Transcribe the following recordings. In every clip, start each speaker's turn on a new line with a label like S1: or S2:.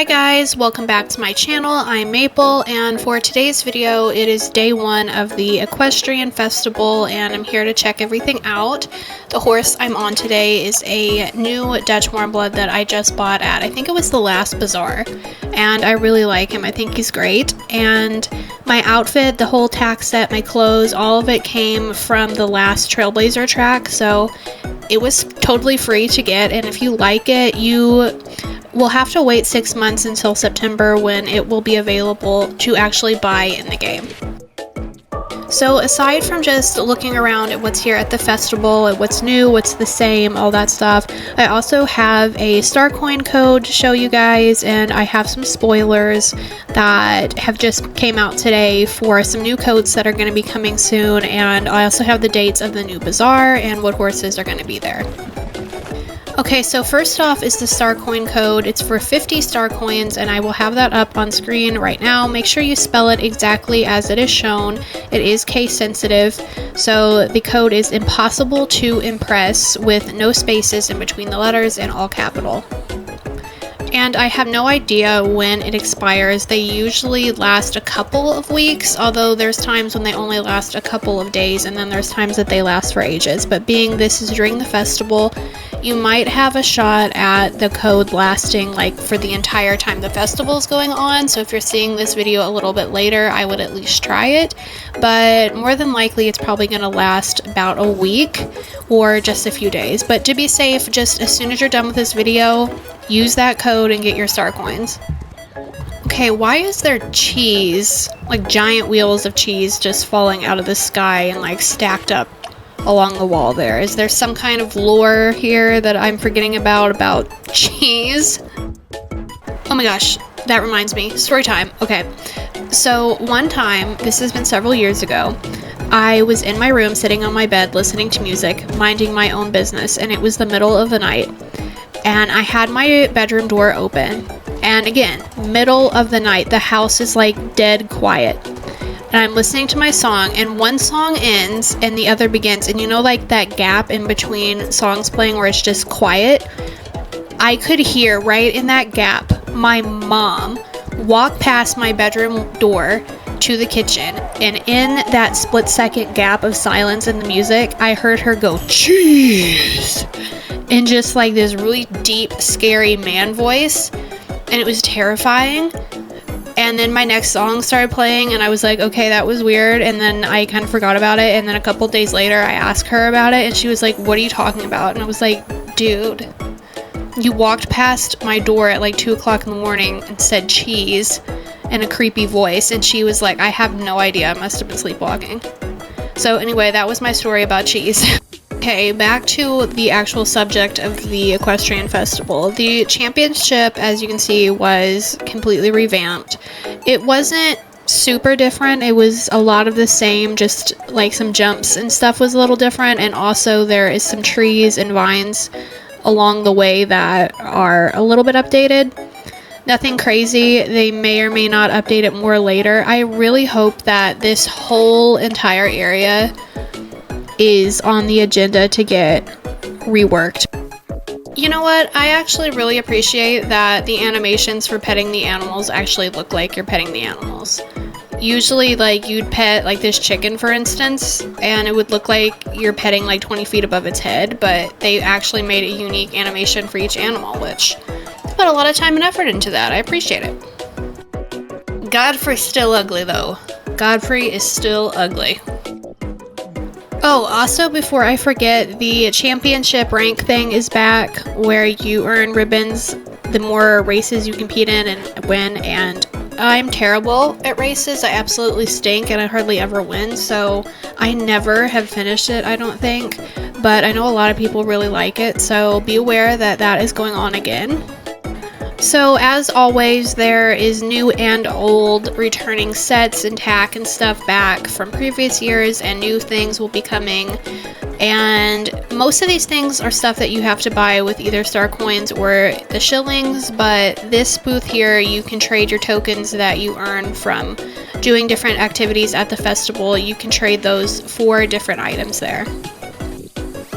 S1: Hi guys, welcome back to my channel. I'm Maple, and for today's video it is day one of the Equestrian Festival and I'm here to check everything out. The horse I'm on today is a new Dutch Warmblood that I just bought at, I think it was the last Bazaar, and I really like him. I think he's great. And my outfit, the whole tack set, my clothes, all of it came from the last Trailblazer track, so it was totally free to get, and if you like it, you will have to wait 6 months until September when it will be available to actually buy in the game. So aside from just looking around at what's here at the festival, at what's new, what's the same, all that stuff, I also have a star coin code to show you guys, and I have some spoilers that have just came out today for some new codes that are going to be coming soon, and I also have the dates of the new Bazaar and what horses are going to be there. Okay, so first off is the star coin code. It's for 50 star coins, and I will have that up on screen right now. Make sure you spell it exactly as it is shown. It is case sensitive, so the code is impossible to impress with no spaces in between the letters and all capital. And I have no idea when it expires. They usually last a couple of weeks, although there's times when they only last a couple of days, and then there's times that they last for ages. But being this is during the festival, you might have a shot at the code lasting like for the entire time the festival is going on. So if you're seeing this video a little bit later, I would at least try it. But more than likely, it's probably going to last about a week or just a few days. But to be safe, just as soon as you're done with this video, use that code and get your star coins. Okay, why is there cheese, like giant wheels of cheese, just falling out of the sky and like stacked up along the wall there? Is there some kind of lore here that I'm forgetting about cheese? Oh my gosh, that reminds me. Story time. Okay, so one time, this has been several years ago, I was in my room sitting on my bed listening to music, minding my own business, and it was the middle of the night. And I had my bedroom door open, and again, middle of the night, the house is like dead quiet, and I'm listening to my song, and one song ends and the other begins, and you know, like that gap in between songs playing where it's just quiet? I could hear right in that gap my mom walk past my bedroom door to the kitchen, and in that split-second gap of silence in the music, I heard her go, "Cheese!" in just like this really deep, scary man voice, and it was terrifying. And then my next song started playing, and I was like, okay, that was weird, and then I kind of forgot about it, and then a couple days later, I asked her about it, and she was like, what are you talking about? And I was like, dude, you walked past my door at like 2 o'clock in the morning and said cheese in a creepy voice, and she was like, I have no idea, I must have been sleepwalking. So anyway, that was my story about cheese. Okay, back to the actual subject of the Equestrian Festival. The championship, as you can see, was completely revamped. It wasn't super different. It was a lot of the same, just like some jumps and stuff was a little different, and also there is some trees and vines along the way that are a little bit updated. Nothing crazy. They may or may not update it more later. I really hope that this whole entire area is on the agenda to get reworked. You know what? I actually really appreciate that the animations for petting the animals actually look like you're petting the animals. Usually, like, you'd pet like this chicken, for instance, and it would look like you're petting like 20 feet above its head, but they actually made a unique animation for each animal, which they put a lot of time and effort into that. I appreciate it. Godfrey's still ugly, though. Godfrey is still ugly. Oh, also, before I forget, the championship rank thing is back, where you earn ribbons the more races you compete in and win, and I'm terrible at races. I absolutely stink, and I hardly ever win, so I never have finished it, I don't think, but I know a lot of people really like it, so be aware that that is going on again. So as always, there is new and old returning sets and tack and stuff back from previous years, and new things will be coming, and most of these things are stuff that you have to buy with either star coins or the shillings, but this booth here, you can trade your tokens that you earn from doing different activities at the festival. You can trade those for different items there.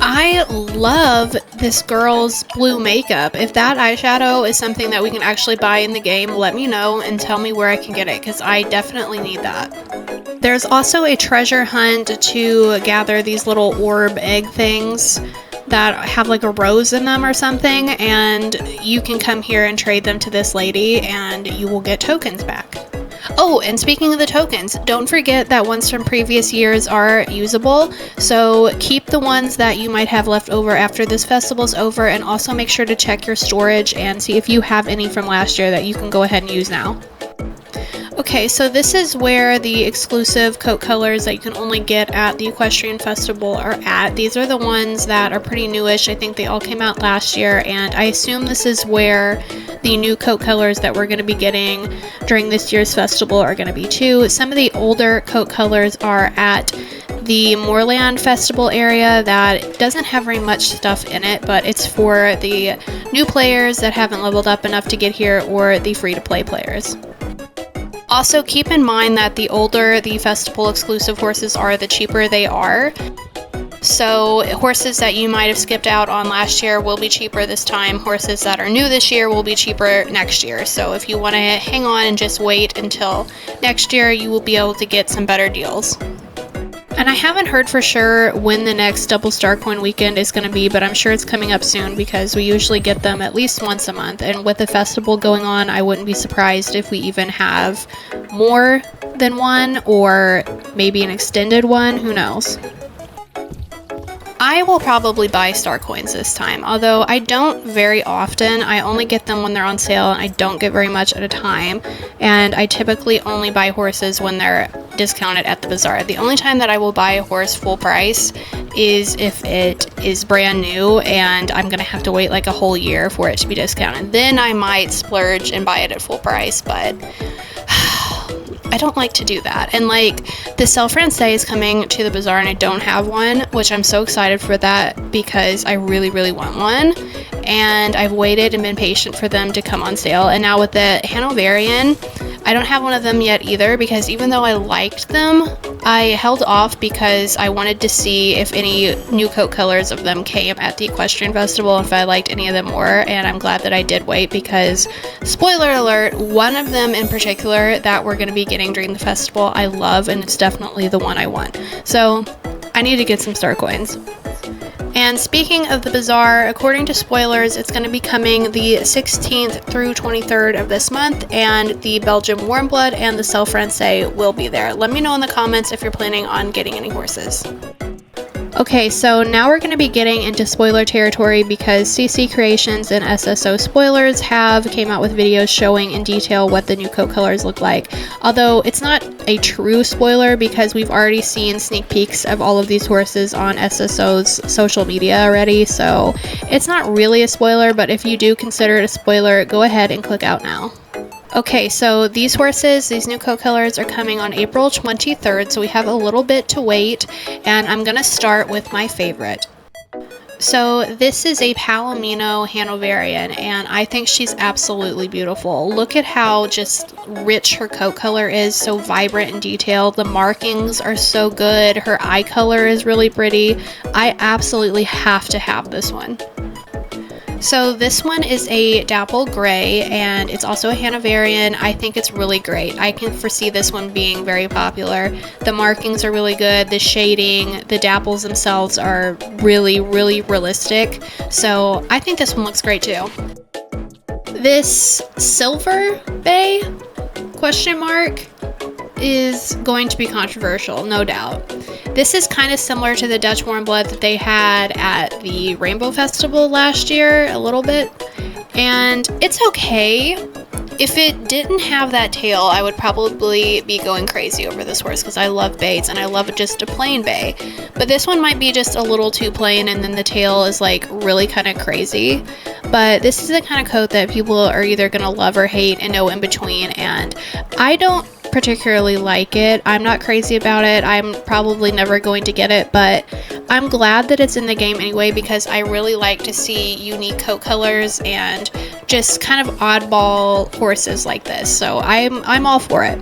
S1: I love this girl's blue makeup. If that eyeshadow is something that we can actually buy in the game, let me know and tell me where I can get it, because I definitely need that. There's also a treasure hunt to gather these little orb egg things that have like a rose in them or something, and you can come here and trade them to this lady and you will get tokens back. Oh, and speaking of the tokens, don't forget that ones from previous years are usable, so keep the ones that you might have left over after this festival's over, and also make sure to check your storage and see if you have any from last year that you can go ahead and use now. Okay, so this is where the exclusive coat colors that you can only get at the Equestrian Festival are at. These are the ones that are pretty newish. I think they all came out last year, and I assume this is where the new coat colors that we're going to be getting during this year's festival are going to be too. Some of the older coat colors are at the Moorland Festival area that doesn't have very much stuff in it, but it's for the new players that haven't leveled up enough to get here, or the free-to-play players. Also, keep in mind that the older the festival exclusive horses are, the cheaper they are. So horses that you might have skipped out on last year will be cheaper this time. Horses that are new this year will be cheaper next year. So if you want to hang on and just wait until next year, you will be able to get some better deals. And I haven't heard for sure when the next Double Star Coin weekend is going to be, but I'm sure it's coming up soon because we usually get them at least once a month. And with the festival going on, I wouldn't be surprised if we even have more than one, or maybe an extended one. Who knows? I will probably buy star coins this time, although I don't very often. I only get them when they're on sale, and I don't get very much at a time, and I typically only buy horses when they're discounted at the bazaar. The only time that I will buy a horse full price is if it is brand new and I'm gonna have to wait like a whole year for it to be discounted. Then I might splurge and buy it at full price, but I don't like to do that. And like, the Sale Francais is coming to the bazaar and I don't have one, which I'm so excited for that because I really, really want one. And I've waited and been patient for them to come on sale. And now with the Hanoverian, I don't have one of them yet either, because even though I liked them, I held off because I wanted to see if any new coat colors of them came at the Equestrian Festival, if I liked any of them more, and I'm glad that I did wait because, spoiler alert, one of them in particular that we're going to be getting during the festival I love, and it's definitely the one I want. So I need to get some star coins. And speaking of the bazaar, according to spoilers, it's going to be coming the 16th through 23rd of this month, and the Belgian Warmblood and the Sale Francais will be there. Let me know in the comments if you're planning on getting any horses. Okay, so now we're going to be getting into spoiler territory because CC Creations and SSO Spoilers came out with videos showing in detail what the new coat colors look like. Although it's not a true spoiler because we've already seen sneak peeks of all of these horses on SSO's social media already, so it's not really a spoiler, but if you do consider it a spoiler, go ahead and click out now. Okay, so these horses, these new coat colors are coming on April 23rd, so we have a little bit to wait, and I'm going to start with my favorite. So this is a Palomino Hanoverian, and I think she's absolutely beautiful. Look at how just rich her coat color is, so vibrant and detailed. The markings are so good. Her eye color is really pretty. I absolutely have to have this one. So this one is a dapple gray, and it's also a Hanoverian. I think it's really great. I can foresee this one being very popular. The markings are really good. The shading, the dapples themselves are really, really realistic. So I think this one looks great too. This Silver Bay ? Is going to be controversial, no doubt. This is kind of similar to the Dutch Warmblood that they had at the Rainbow Festival last year, a little bit, and it's okay. If it didn't have that tail, I would probably be going crazy over this horse because I love bays and I love just a plain bay. But this one might be just a little too plain, and then the tail is like really kind of crazy. But this is the kind of coat that people are either going to love or hate and no in between, and I don't particularly like it. I'm not crazy about it. I'm probably never going to get it, but I'm glad that it's in the game anyway because I really like to see unique coat colors and just kind of oddball horses like this. So I'm all for it.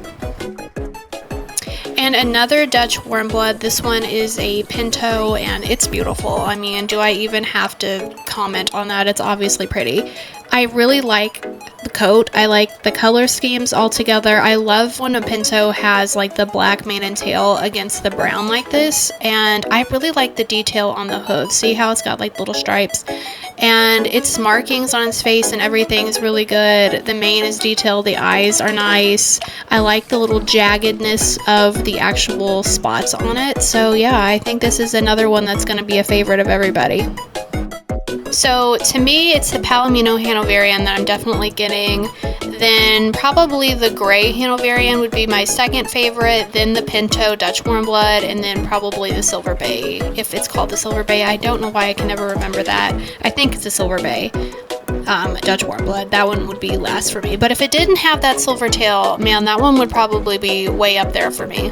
S1: And then another Dutch warmblood. This one is a Pinto, and it's beautiful. I mean, do I even have to comment on that? It's obviously pretty. I really like the coat. I like the color schemes all together. I love when a Pinto has like the black mane and tail against the brown like this, and I really like the detail on the hooves. See how it's got like little stripes, and its markings on its face and everything is really good. The mane is detailed, the eyes are nice. I like the little jaggedness of the actual spots on it. So yeah, I think this is another one that's going to be a favorite of everybody. So to me, it's the Palomino Hanoverian that I'm definitely getting. Then probably the gray Hanoverian would be my second favorite, then the Pinto Dutch warmblood, and then probably the Silver Bay, if it's called the Silver Bay. I don't know why I can never remember that. I think it's a Silver Bay Dutch warmblood. That one would be last for me. But if it didn't have that silver tail, man, that one would probably be way up there for me.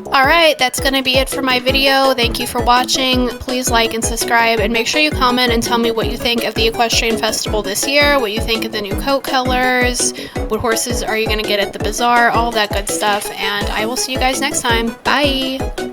S1: Alright, that's going to be it for my video. Thank you for watching. Please like and subscribe, and make sure you comment and tell me what you think of the Equestrian Festival this year, what you think of the new coat colors, what horses are you going to get at the Bazaar, all that good stuff, and I will see you guys next time. Bye!